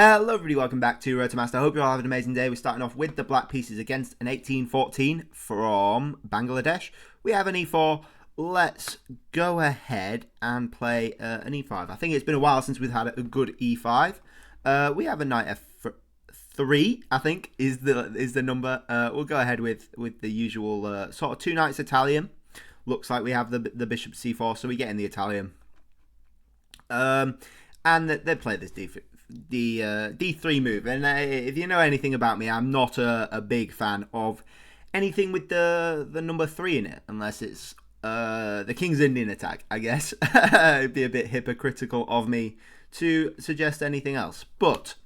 Hello everybody, welcome back to Road to Master. I hope you all have an amazing day. We're starting off with the black pieces against an 1814 from Bangladesh. We have an e4. Let's go ahead and play an e5. I think it's been a while since we've had a good e5. We have a knight f3, I think, is the number. We'll go ahead with the usual sort of two knights Italian. Looks like we have the bishop c4, so we get in the Italian. And they play this d3 move, and if you know anything about me, I'm not a big fan of anything with the number 3 in it, unless it's the King's Indian attack, I guess. It'd be a bit hypocritical of me to suggest anything else, but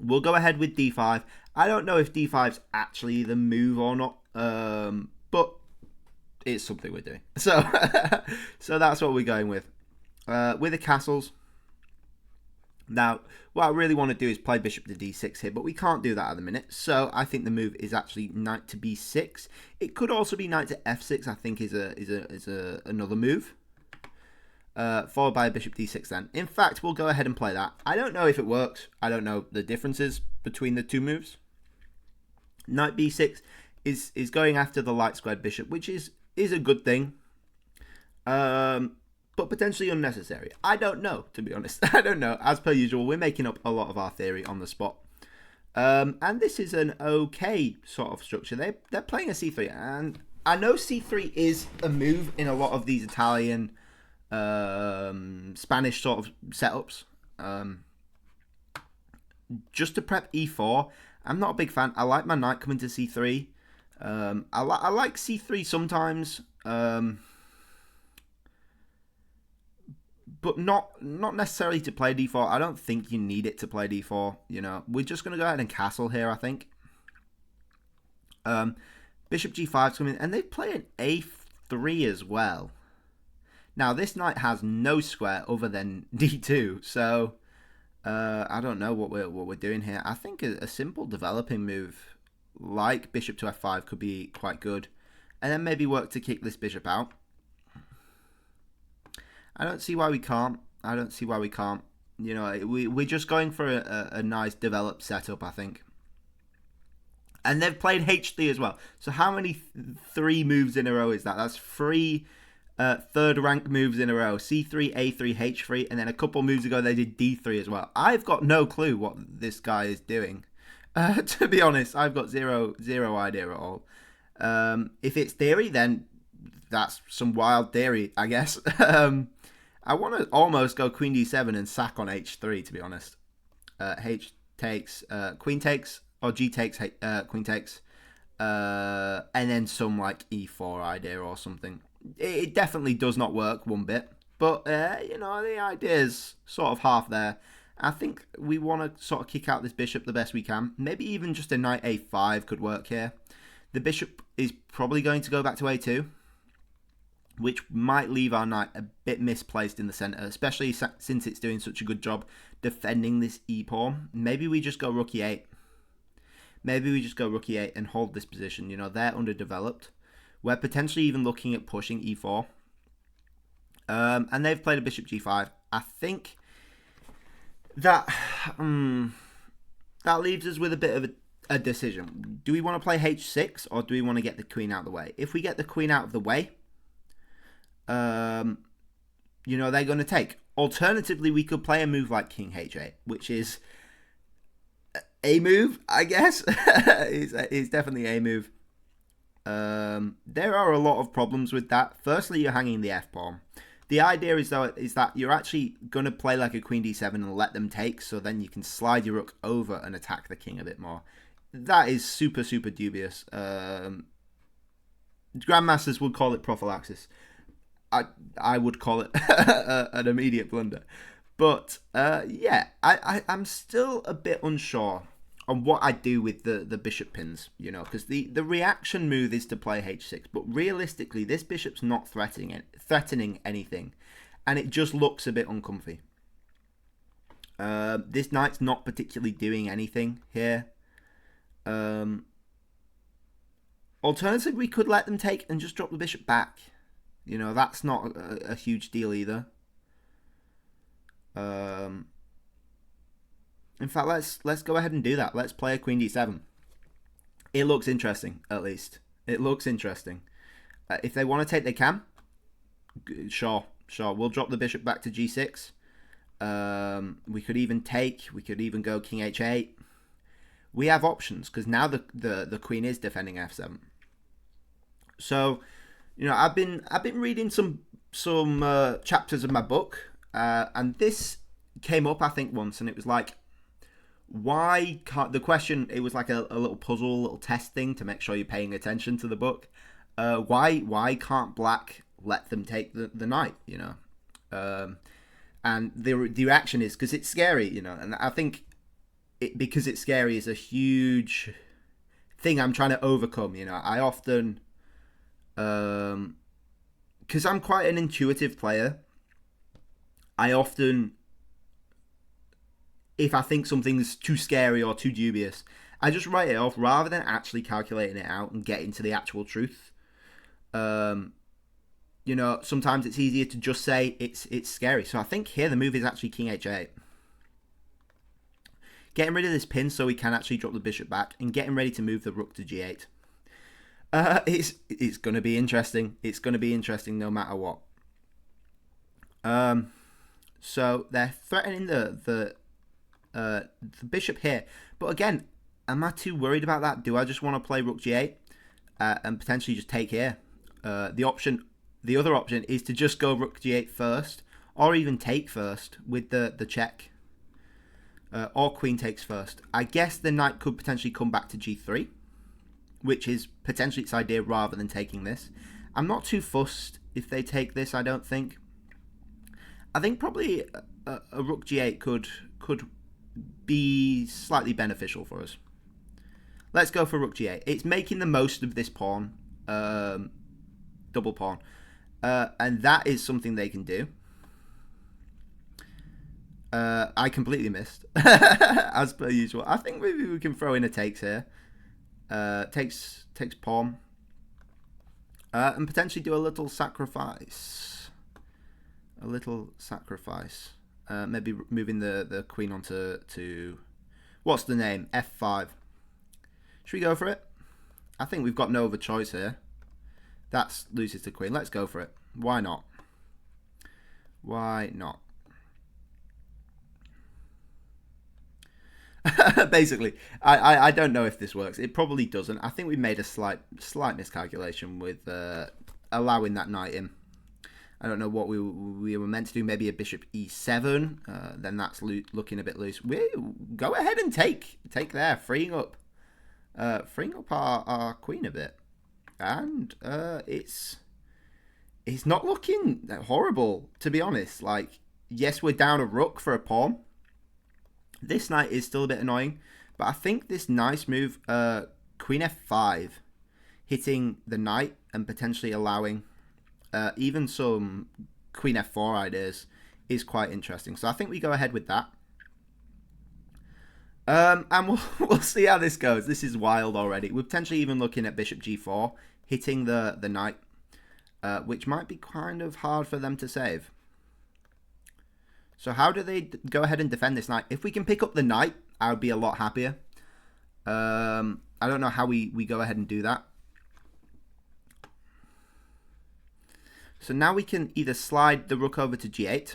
we'll go ahead with d5. I don't know if d5's actually the move or not, but it's something we're doing, so so that's what we're going with the castles. Now, what I really want to do is play bishop to d6 here, but we can't do that at the minute. So I think the move is actually knight to b6. It could also be knight to f6. I think is another move, followed by a bishop d6. Then, in fact, we'll go ahead and play that. I don't know if it works. I don't know the differences between the two moves. Knight b6 is going after the light squared bishop, which is a good thing. But potentially unnecessary. I don't know, to be honest. I don't know. As per usual, we're making up a lot of our theory on the spot. And this is an okay sort of structure. They're playing a c3, and I know c3 is a move in a lot of these Italian, Spanish sort of setups. Just to prep e4, I'm not a big fan. I like my knight coming to c3. I like c3 sometimes. But not necessarily to play d4. I don't think you need it to play d4. You know, we're just going to go ahead and castle here, I think. Bishop g5's coming, and they play an a3 as well. Now, this knight has no square other than d2, so I don't know what we're doing here. I think a simple developing move like bishop to f5 could be quite good, and then maybe work to kick this bishop out. I don't see why we can't. You know, we're just going for a nice developed setup, I think. And they've played h3 as well. So how many 3 moves in a row is that? That's 3 third rank moves in a row. c3, a3, h3, and then a couple moves ago they did d3 as well. I've got no clue what this guy is doing. To be honest, I've got zero idea at all. If it's theory, then that's some wild theory, I guess. I want to almost go queen d7 and sack on h3, to be honest. H takes, queen takes, or g takes, queen takes, and then some like e4 idea or something. It definitely does not work one bit, but you know, the idea is sort of half there. I think we want to sort of kick out this bishop the best we can. Maybe even just a knight a5 could work here. The bishop is probably going to go back to a2, which might leave our knight a bit misplaced in the center, especially since it's doing such a good job defending this e-pawn. Maybe we just go rook e8. Maybe we just go rook e8 and hold this position. You know, they're underdeveloped. We're potentially even looking at pushing e4. And they've played a bishop g5. I think that that leaves us with a bit of a decision. Do we want to play h6 or do we want to get the queen out of the way? If we get the queen out of the way, you know, they're going to take. Alternatively, we could play a move like king h8, which is a move, I guess. It's definitely a move. There are a lot of problems with that. Firstly, you're hanging the f-pawn. The idea is that you're actually going to play like a queen d7 and let them take, so then you can slide your rook over and attack the king a bit more. That is super, super dubious. Grandmasters would call it prophylaxis. I would call it an immediate blunder. But yeah, I'm still a bit unsure on what I do with the bishop pins, you know, because the reaction move is to play h6, but realistically, this bishop's not threatening anything, and it just looks a bit uncomfy. This knight's not particularly doing anything here. Alternatively, we could let them take and just drop the bishop back. You know, that's not a huge deal either. In fact, let's go ahead and do that. Let's play a queen d7. It looks interesting, at least. It looks interesting. If they want to take, they can. Sure. We'll drop the bishop back to g6. We could even take. We could even go king h8. We have options because now the queen is defending f7. So, you know, I've been reading some chapters of my book, and this came up I think once, and it was like, why can't the question? It was like a little puzzle, little test thing to make sure you're paying attention to the book. Why can't black let them take the knight? You know, and the reaction is because it's scary. You know, and I think because it's scary is a huge thing I'm trying to overcome. You know, I often, because I'm quite an intuitive player, I often, if I think something's too scary or too dubious, I just write it off rather than actually calculating it out and getting to the actual truth. You know, sometimes it's easier to just say it's scary. So I think here the move is actually king h8. Getting rid of this pin so we can actually drop the bishop back and getting ready to move the rook to g8. It's going to be interesting. It's going to be interesting no matter what. So they're threatening the bishop here. But again, am I too worried about that? Do I just want to play rook g8 and potentially just take here? The other option is to just go rook g8 first, or even take first with the check. Or queen takes first. I guess the knight could potentially come back to g3, which is potentially its idea rather than taking this. I'm not too fussed if they take this, I don't think. I think probably a rook g8 could be slightly beneficial for us. Let's go for rook g8. It's making the most of this pawn, double pawn. And that is something they can do. I completely missed, as per usual. I think maybe we can throw in a takes here. Takes pawn. And potentially do a little sacrifice. Maybe moving the queen onto what's the name? f5. Should we go for it? I think we've got no other choice here. That loses the queen. Let's go for it. Why not? Why not? Basically, I don't know if this works. It probably doesn't. I think we made a slight miscalculation with allowing that knight in. I don't know what we were meant to do. Maybe a bishop e7. Then that's looking a bit loose. We go ahead and take there, freeing up our queen a bit, and it's not looking horrible, to be honest. Like, yes, we're down a rook for a pawn. This knight is still a bit annoying, but I think this nice move, queen f5, hitting the knight and potentially allowing even some queen f4 ideas is quite interesting. So I think we go ahead with that. And we'll see how this goes. This is wild already. We're potentially even looking at bishop g4, hitting the knight, which might be kind of hard for them to save. So how do they go ahead and defend this knight? If we can pick up the knight, I would be a lot happier. I don't know how we go ahead and do that. So now we can either slide the rook over to g8.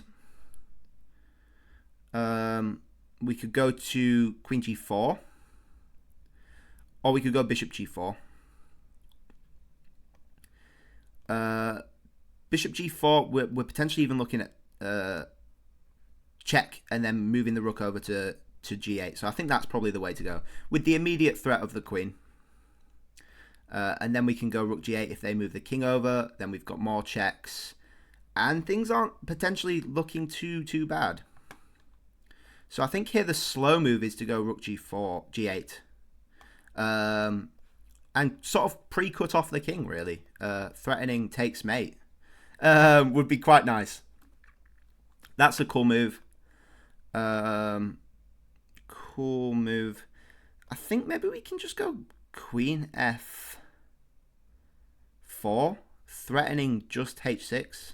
We could go to queen g4. Or we could go bishop g4. Bishop g4, we're potentially even looking at check and then moving the rook over to g8. So I think that's probably the way to go, with the immediate threat of the queen. And then we can go rook g8 if they move the king over. Then we've got more checks. And things aren't potentially looking too bad. So I think here the slow move is to go rook g4, g8. And sort of pre-cut off the king, really. Threatening takes mate. Would be quite nice. That's a cool move. Cool move. I think maybe we can just go queen f4, threatening just h6.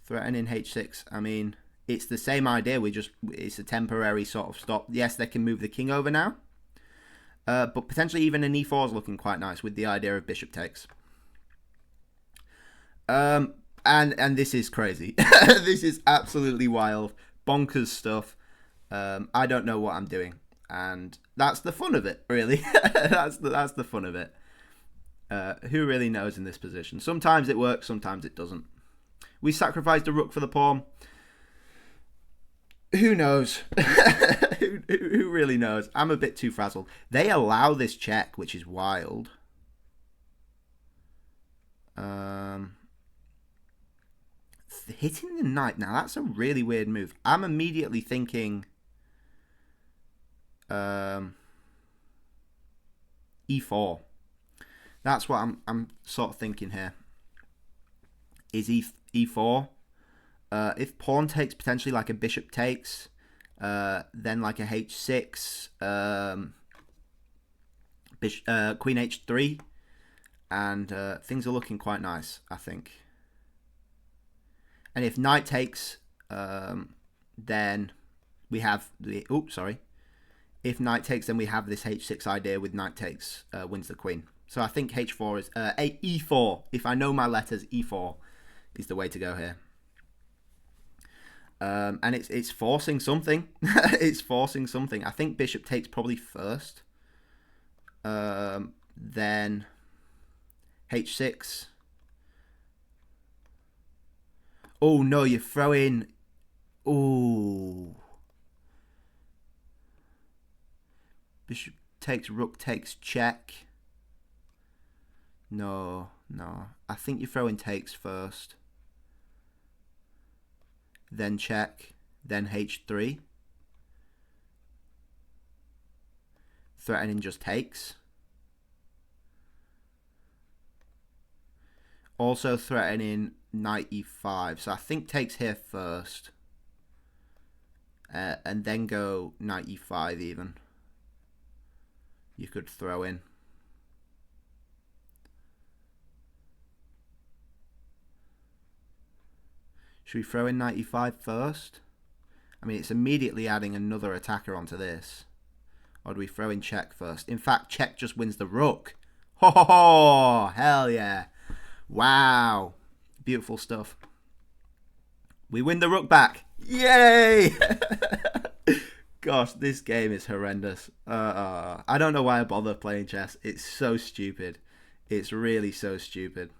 Threatening h6. I mean, it's the same idea. It's a temporary sort of stop. Yes, they can move the king over now. But potentially even an e4 is looking quite nice with the idea of bishop takes. And this is crazy. This is absolutely wild, bonkers stuff. I don't know what I'm doing, and that's the fun of it, really. that's the fun of it. Who really knows in this position? Sometimes it works, sometimes it doesn't. We sacrificed a rook for the pawn. Who knows? who really knows? I'm a bit too frazzled. They allow this check, which is wild. Hitting the knight. Now, that's a really weird move. I'm immediately thinking e4. That's what I'm sort of thinking here. Is e4? If pawn takes, potentially like a bishop takes, then like a h6, queen h3, and things are looking quite nice, I think. And if knight takes, then we have the... Oops, sorry. If knight takes, then we have this h6 idea with knight takes wins the queen. So I think h4 is... e4. If I know my letters, e4 is the way to go here. And it's forcing something. It's forcing something. I think bishop takes probably first. Then h6. Oh, no, you're throwing... Ooh. Bishop takes, rook takes, check. No. I think you're throwing takes first. Then check. Then h3. Threatening just takes. Also threatening knight e5. So I think takes here first. And then go knight e5 even. You could throw in. Should we throw in knight e5 first? I mean, it's immediately adding another attacker onto this. Or do we throw in check first? In fact, check just wins the rook. Ho ho ho! Hell yeah. Wow. Beautiful stuff. We win the rook back. Yay! Gosh, this game is horrendous. I don't know why I bother playing chess. It's so stupid. It's really so stupid.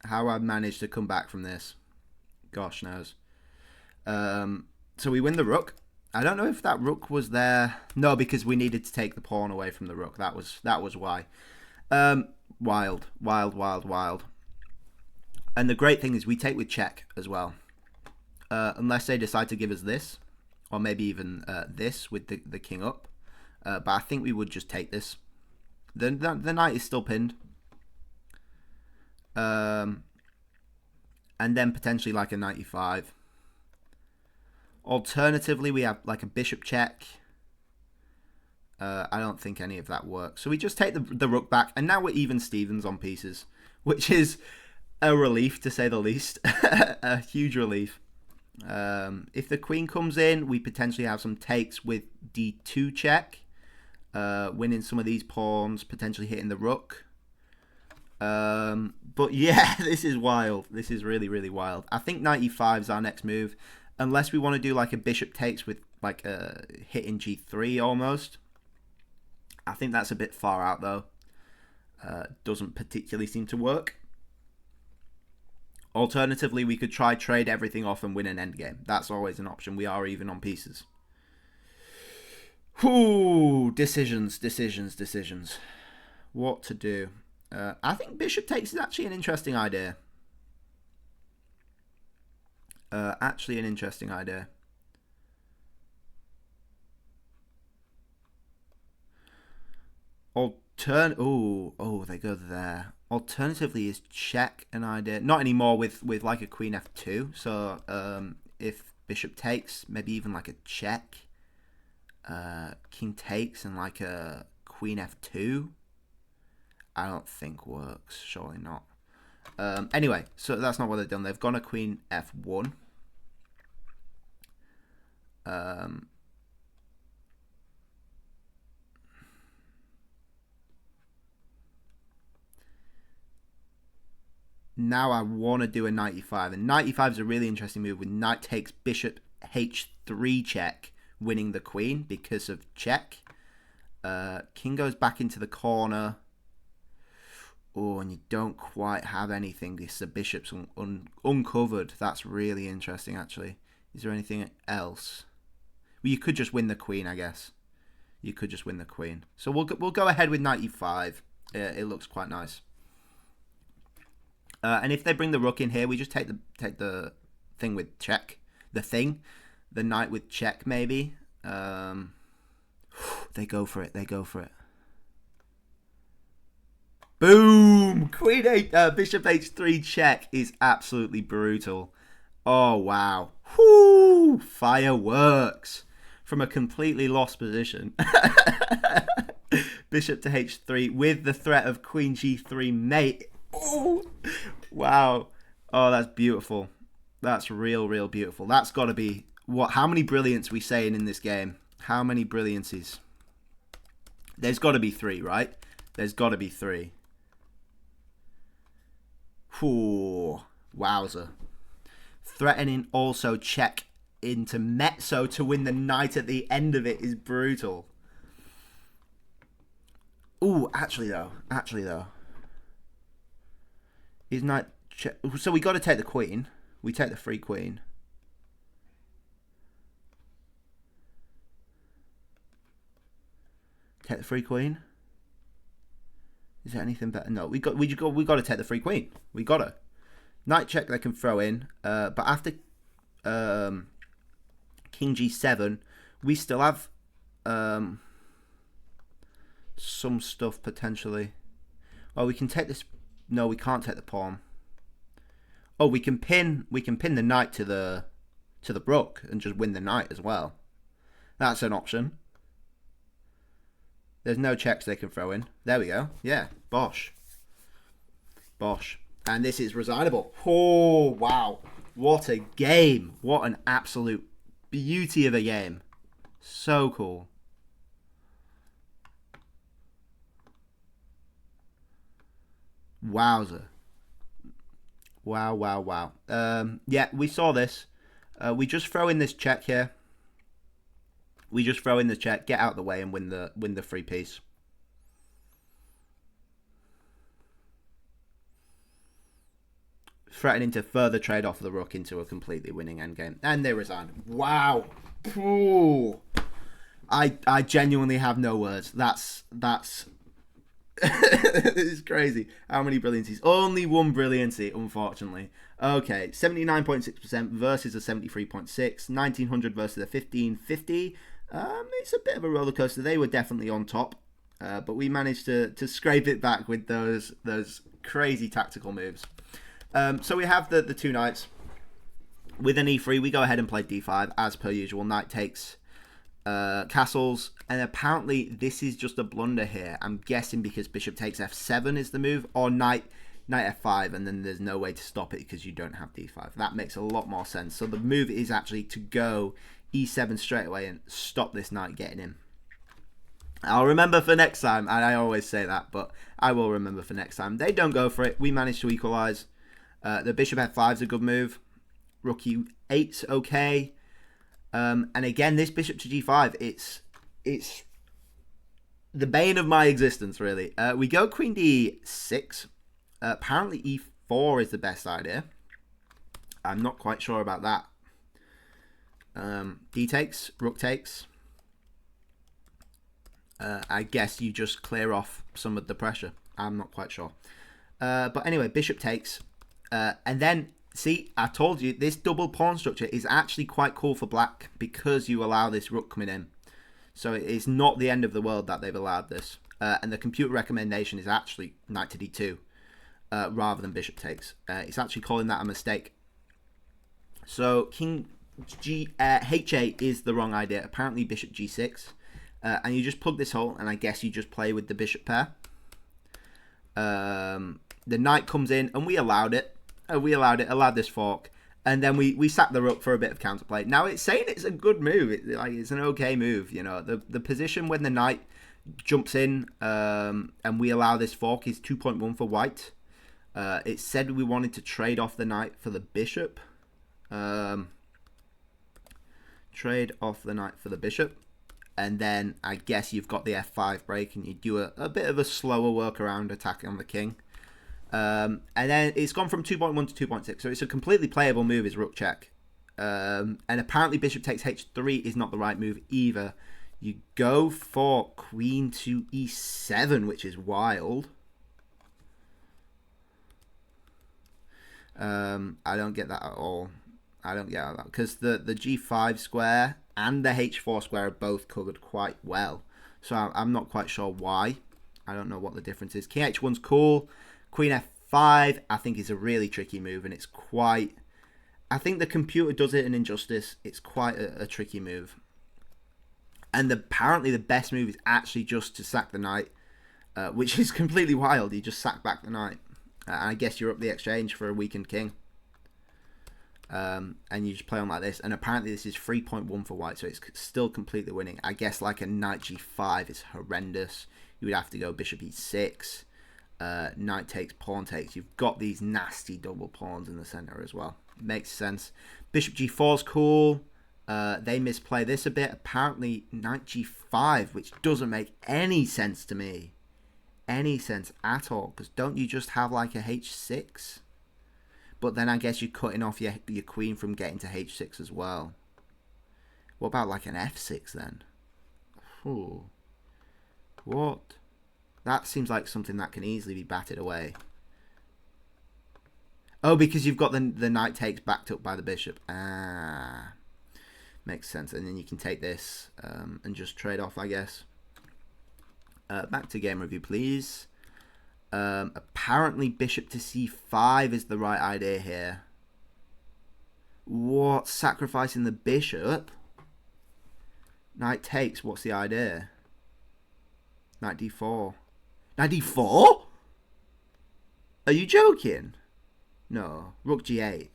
How I managed to come back from this. Gosh knows. So we win the rook. I don't know if that rook was there. No, because we needed to take the pawn away from the rook. That was why. Wild. And the great thing is we take with check as well. Unless they decide to give us this. Or maybe even this with the king up. But I think we would just take this. The knight is still pinned. And then potentially like a knight e5. Alternatively, we have like a bishop check. I don't think any of that works. So we just take the rook back. And now we're even Stevens on pieces. Which is a relief, to say the least. A huge relief. If the queen comes in, we potentially have some takes with d2 check. Winning some of these pawns. Potentially hitting the rook. But yeah, this is wild. This is really, really wild. I think knight e5 is our next move. Unless we want to do like a bishop takes with like a hit in g3 almost. I think that's a bit far out though. Doesn't particularly seem to work. Alternatively, we could try trade everything off and win an endgame. That's always an option. We are even on pieces. Whoo! Decisions. What to do? I think bishop takes is actually an interesting idea. Actually an interesting idea. Oh, they go there. Alternatively, is check an idea? Not anymore with like a queen f2. So if bishop takes, maybe even like a check. King takes and like a queen f2. I don't think works. Surely not. Anyway, so that's not what they've done. They've gone a queen f1. Now I want to do a knight e5, and knight e5 is a really interesting move with knight takes bishop h3 check, winning the queen because of check. King goes back into the corner. Oh, and you don't quite have anything. The bishop's uncovered. That's really interesting, actually. Is there anything else? Well, you could just win the queen, I guess. You could just win the queen. So we'll go ahead with knight e5. It looks quite nice. And if they bring the rook in here, we just take the thing with check. The knight with check, maybe. They go for it. They go for it. Boom! Queen 8, bishop h3 check is absolutely brutal. Oh, wow. Whoo! Fireworks. From a completely lost position. Bishop to h3 with the threat of queen g3 mate. Oh, wow. Oh, that's beautiful. That's real beautiful. That's got to be... How many brilliants we saying in this game? How many brilliancies? There's got to be 3, right? There's got to be 3. Whew. Wowzer. Threatening also check into mezzo to win the knight at the end of it is brutal. Ooh, actually though. Is knight check... So we got to take the queen. We take the free queen. Take the free queen. Is there anything better? No, we got to take the free queen. We got to. Knight check they can throw in, but after king g7, we still have some stuff potentially. Oh, we can take this. No, we can't take the pawn. Oh, we can pin the knight to the rook and just win the knight as well. That's an option. There's no checks they can throw in. There we go. Yeah, bosh. Bosh. And this is resignable. Oh, wow. What a game. What an absolute beauty of a game. So cool. Wowzer. Wow. Yeah, we saw this. We just throw in this check here. We just throw in the check, get out of the way, and win the free piece. Threatening to further trade off the rook into a completely winning endgame. And they resign. Wow. Ooh. I genuinely have no words. That's it's crazy. How many brilliancies? Only one brilliancy, unfortunately. Okay, 79.6% versus a 73.6. 1900 versus a 1550. It's a bit of a roller coaster. They were definitely on top, but we managed to scrape it back with those crazy tactical moves. So we have the two knights. With an e3, we go ahead and play d5 as per usual. Knight takes castles, and apparently this is just a blunder here. I'm guessing because bishop takes f7 is the move, or knight f5, and then there's no way to stop it because you don't have d5. That makes a lot more sense. So the move is actually to go e7 straight away and stop this knight getting in. I'll remember for next time, and I always say that, but I will remember for next time. They don't go for it. We managed to equalize. The bishop f5 is a good move. Rook e8's okay. And again, this bishop to g5, it's the bane of my existence, really. We go queen d6. Apparently e4 is the best idea. I'm not quite sure about that. D takes, rook takes. I guess you just clear off some of the pressure. I'm not quite sure. But anyway, bishop takes. And then, see, I told you, this double pawn structure is actually quite cool for black because you allow this rook coming in. So it's not the end of the world that they've allowed this. And the computer recommendation is actually knight to d2 rather than bishop takes. It's actually calling that a mistake. So king h8 is the wrong idea. Apparently bishop g6. And you just plug this hole, and I guess you just play with the bishop pair. The knight comes in, and we allowed it. Allowed this fork. And then we sack the rook for a bit of counterplay. Now it's saying it's a good move. It's an okay move. You know, the position when the knight jumps in and we allow this fork is 2.1 for white. It said we wanted to trade off the knight for the bishop. Trade off the knight for the bishop. And then I guess you've got the f5 break and you do a bit of a slower workaround attack on the king. And then it's gone from 2.1 to 2.6, so it's a completely playable move, is rook check. And apparently bishop takes h3 is not the right move either. You go for queen to e7, which is wild. I don't get that at all. I don't get that, because the g5 square and the h4 square are both covered quite well. So I'm not quite sure why. I don't know what the difference is. King h1's cool. Queen f5, I think, is a really tricky move, and it's quite... I think the computer does it an injustice. It's quite a tricky move. And apparently the best move is actually just to sack the knight, which is completely wild. You just sack back the knight. I guess you're up the exchange for a weakened king. And you just play on like this. And apparently this is 3.1 for white, so it's still completely winning. I guess like a knight g5 is horrendous. You would have to go bishop e6. Knight takes, pawn takes. You've got these nasty double pawns in the center as well. Makes sense. Bishop g4 is cool. They misplay this a bit. Apparently knight g5, which doesn't make any sense to me. Any sense at all. Because don't you just have like a h6? But then I guess you're cutting off your queen from getting to h6 as well. What about like an f6 then? Ooh. What? That seems like something that can easily be batted away. Oh, because you've got the knight takes backed up by the bishop. Ah. Makes sense. And then you can take this and just trade off, I guess. Back to game review, please. Apparently bishop to c5 is the right idea here. What? Sacrificing the bishop? Knight takes. What's the idea? Knight d4. Knight d4? Are you joking? No. Rook g8.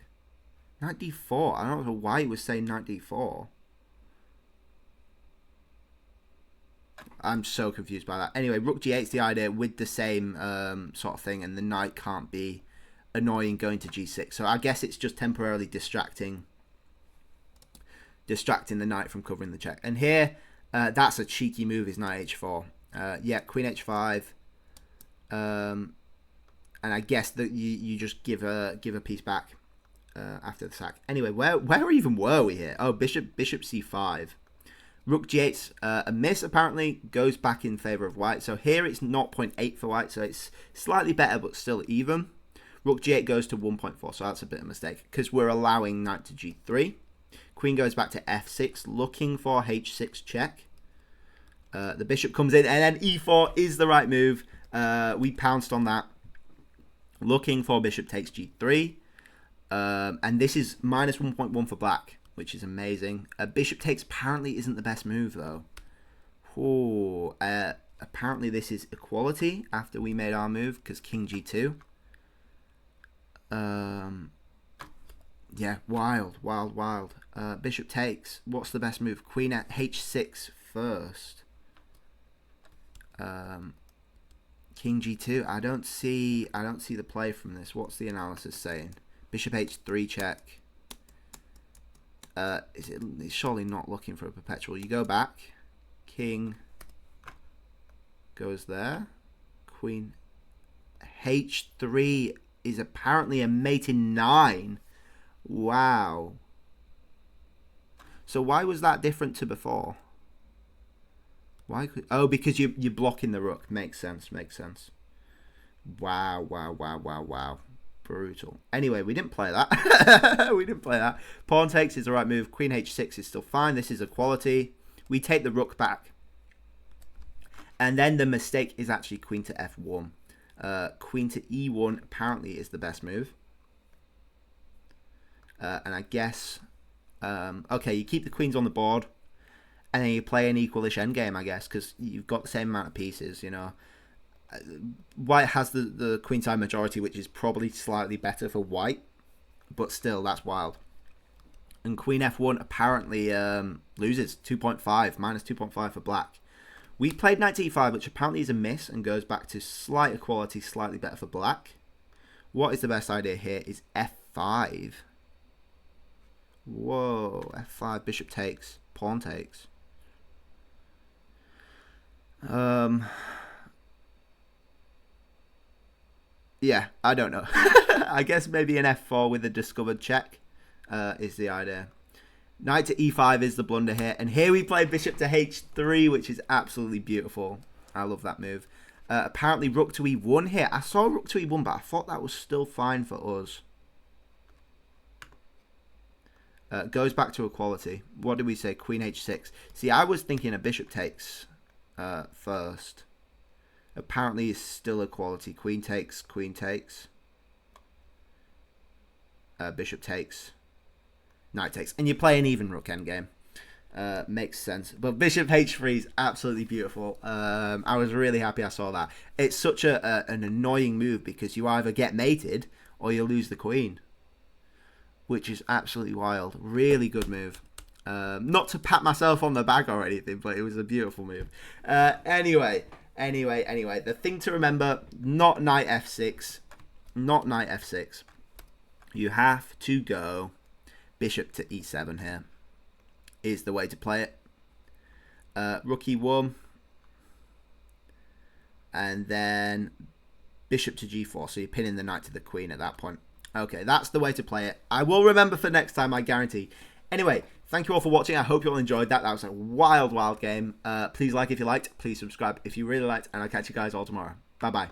Knight d4. I don't know why he was saying knight d4. I'm so confused by that. Anyway, rook g8 is the idea with the same sort of thing, and the knight can't be annoying going to g6. So I guess it's just temporarily distracting the knight from covering the check. And here, that's a cheeky move, is knight h4. Yeah, queen h5. And I guess that you just give a piece back after the sack. Anyway, where even were we here? Oh, bishop c5. Rook g8's a miss, apparently, goes back in favour of white. So here it's 0.8 for white, so it's slightly better, but still even. Rook g8 goes to 1.4, so that's a bit of a mistake, because we're allowing knight to g3. Queen goes back to f6, looking for h6 check. The bishop comes in, and then e4 is the right move. We pounced on that. Looking for bishop takes g3. And this is minus 1.1 for black, which is amazing. Bishop takes apparently isn't the best move, though. Ooh, apparently this is equality after we made our move, because king g2. Yeah, wild. Bishop takes. What's the best move? Queen at h6 first. King g2. I don't see the play from this. What's the analysis saying? Bishop h3 check. It's surely not looking for a perpetual. You go back. King goes there. Queen h3 is apparently a mate in 9. Wow. So why was that different to before? Why could... Oh, because you're blocking the rook. Makes sense. Wow. Brutal. Anyway, we didn't play that. Pawn takes is the right move. Queen h6 is still fine. This is equality. We take the rook back. And then the mistake is actually queen to f1. Queen to e1 apparently is the best move. And I guess... okay, you keep the queens on the board. And then you play an equalish endgame, I guess, because you've got the same amount of pieces, you know. White has the queenside majority, which is probably slightly better for white. but still, that's wild. And queen f1 apparently loses 2.5, minus 2.5 for black. We played knight to e5, which apparently is a miss and goes back to slight equality, slightly better for black. What is the best idea here is f5. Whoa, f5, bishop takes, pawn takes. Yeah, I don't know. I guess maybe an f4 with a discovered check is the idea. Knight to e5 is the blunder here. And here we play bishop to h3, which is absolutely beautiful. I love that move. Apparently rook to e1 here. I saw rook to e1, but I thought that was still fine for us. Goes back to equality. What did we say? Queen h6. See, I was thinking a bishop takes first. Apparently it's still equality. Queen takes, queen takes. Bishop takes. Knight takes. And you play an even rook endgame. Makes sense. But bishop h3 is absolutely beautiful. I was really happy I saw that. It's such an annoying move because you either get mated or you lose the queen. Which is absolutely wild. Really good move. Not to pat myself on the back or anything, but it was a beautiful move. Anyway. The thing to remember, not knight f6. Not knight f6. You have to go bishop to e7 here. Is the way to play it. Rook e1. And then bishop to g4. So you're pinning the knight to the queen at that point. Okay, that's the way to play it. I will remember for next time, I guarantee. Anyway, thank you all for watching. I hope you all enjoyed that. That was a wild, wild game. Please like if you liked. Please subscribe if you really liked. And I'll catch you guys all tomorrow. Bye-bye.